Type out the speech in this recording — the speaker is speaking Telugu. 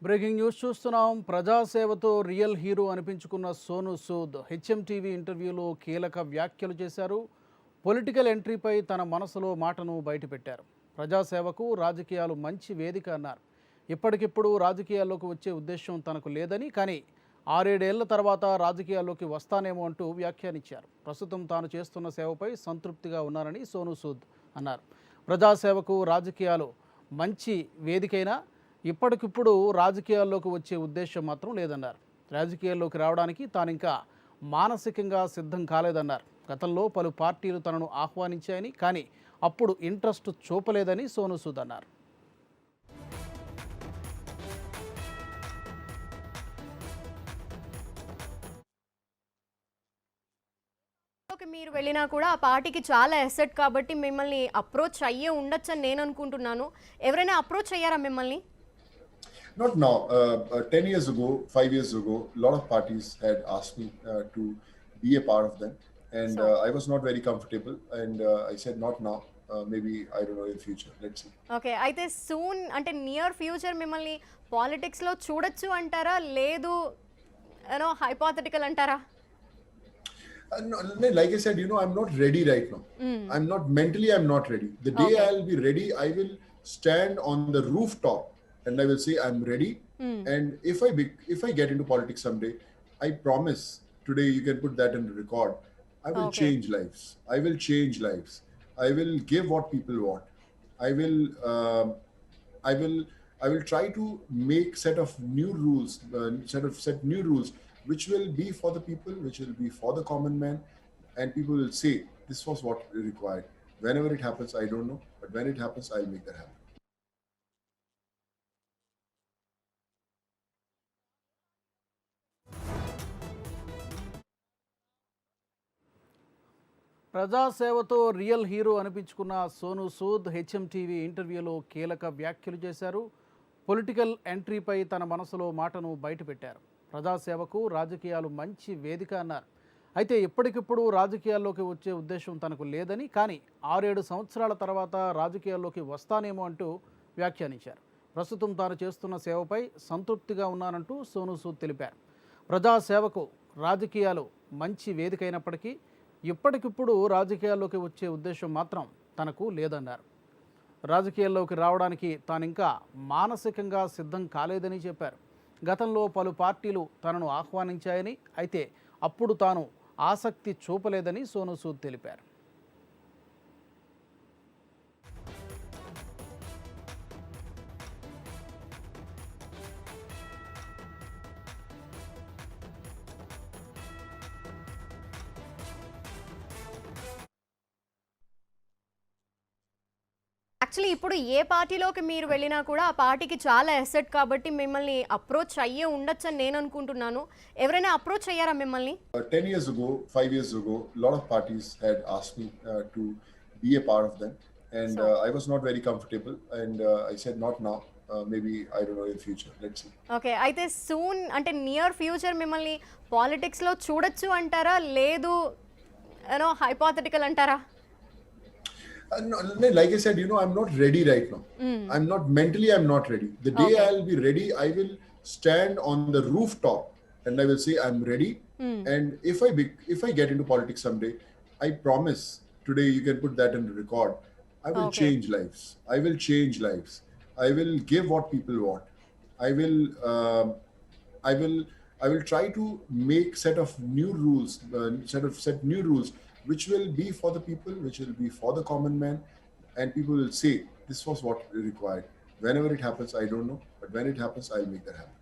బ్రేకింగ్ న్యూస్ చూస్తున్నాం. ప్రజాసేవతో రియల్ హీరో అనిపించుకున్న సోను సూద్ హెచ్ఎంటీవీ ఇంటర్వ్యూలో కీలక వ్యాఖ్యలు చేశారు. పొలిటికల్ ఎంట్రీపై తన మనసులో మాటను బయటపెట్టారు. ప్రజాసేవకు రాజకీయాలు మంచి వేదిక అన్నారు. ఇప్పటికిప్పుడు రాజకీయాల్లోకి వచ్చే ఉద్దేశం తనకు లేదని, కానీ 6-7 ఏళ్ల తర్వాత రాజకీయాల్లోకి వస్తానేమో అంటూ వ్యాఖ్యానించారు. ప్రస్తుతం తాను చేస్తున్న సేవపై సంతృప్తిగా ఉన్నానని సోను సూద్ అన్నారు. ప్రజాసేవకు రాజకీయాలు మంచి వేదికైనా ఇప్పటికిప్పుడు రాజకీయాల్లోకి వచ్చే ఉద్దేశం మాత్రం లేదన్నారు. రాజకీయాల్లోకి రావడానికి తానింకా మానసికంగా సిద్ధం కాలేదన్నారు. గతంలో పలు పార్టీలు తనను ఆహ్వానించాయని, కానీ అప్పుడు ఇంట్రెస్ట్ చూపలేదని సోను సూద్ అన్నారు. మీరు వెళ్ళినా కూడా ఆ పార్టీకి చాలా ఎసెట్ కాబట్టి మిమ్మల్ని అప్రోచ్ అయ్యే ఉండొచ్చని నేను అనుకుంటున్నాను. ఎవరైనా అప్రోచ్ అయ్యారా మిమ్మల్ని? Not now. 10 years ago, 5 years ago, a lot of parties had asked me to be a part of them, and I was not very comfortable, and I said not now. Maybe I don't know in future. Let's see. Okay, అయితే సూన్ అంటే నియర్ ఫ్యూచర్ మిమ్మల్ని పాలిటిక్స్ లో చూడొచ్చు అంటారా, లేదు యూనో హైపోథెటికల్ అంటారా? No, like I said, I'm not ready right now. I'm not mentally. I'm not ready. The day I'll be ready, I will stand on the rooftop and I will say I'm ready. And if I get into politics someday, I promise today you can put that in the record. I will change lives. I will change lives. I will give what people want. I will I will try to make set new rules which will be for the people, which will be for the common man, and people will say this was what required. Whenever it happens, I don't know, but when it happens, I'll make that happen. ప్రజాసేవతో రియల్ హీరో అనిపించుకున్న సోను సూద్ హెచ్ఎంటీవీ ఇంటర్వ్యూలో కీలక వ్యాఖ్యలు చేశారు. పొలిటికల్ ఎంట్రీపై తన మనసులో మాటను బయటపెట్టారు. ప్రజాసేవకు రాజకీయాలు మంచి వేదిక అన్నారు. అయితే ఇప్పటికిప్పుడు రాజకీయాల్లోకి వచ్చే ఉద్దేశం తనకు లేదని, కానీ 6-7 సంవత్సరాల తర్వాత రాజకీయాల్లోకి వస్తానేమో అంటూ వ్యాఖ్యానించారు. ప్రస్తుతం తాను చేస్తున్న సేవపై సంతృప్తిగా ఉన్నానంటూ సోను సూద్ తెలిపారు. ప్రజాసేవకు రాజకీయాలు మంచి వేదిక అయినప్పటికీ ఇప్పటికిప్పుడు రాజకీయాల్లోకి వచ్చే ఉద్దేశం మాత్రం తనకు లేదన్నారు. రాజకీయాల్లోకి రావడానికి తానింకా మానసికంగా సిద్ధం కాలేదని చెప్పారు. గతంలో పలు పార్టీలు తనను ఆహ్వానించాయని, అయితే అప్పుడు తాను ఆసక్తి చూపలేదని సోను సూద్ తెలిపారు. యాక్చువల్లీ ఇప్పుడు ఏ పార్టీలోకి మీరు వెళ్ళినా కూడా ఆ పార్టీకి చాలా ఎసెట్ కాబట్టి మిమ్మల్ని అప్రోచ్ అయ్యే ఉండొచ్చని నేను అనుకుంటున్నాను. ఎవరైనా అప్రోచ్ అయ్యారా మిమ్మల్ని? 10 years ago, 5 years ago, a lot of parties had asked me to be a part of them, and I was not very comfortable, and I said not now. Maybe I don't know in future. Let's see. Okay, అయితే సూన్ అంటే నియర్ ఫ్యూచర్ మిమ్మల్ని పాలిటిక్స్ లో చూడొచ్చు అంటారా, లేదు యూనో హైపోథెటికల్ అంటారా? No, like I said, I'm not ready right now. I'm not mentally. I'm not ready. The day I'll be ready, I will stand on the rooftop and I will say I'm ready. And if I get into politics someday, I promise today you can put that in the record. I will change lives. I will change lives. I will give what people want. I will try to make set new rules which will be for the people, which will be for the common man, and people will say this was what required. Whenever it happens, I don't know, but when it happens, I'll make that happen.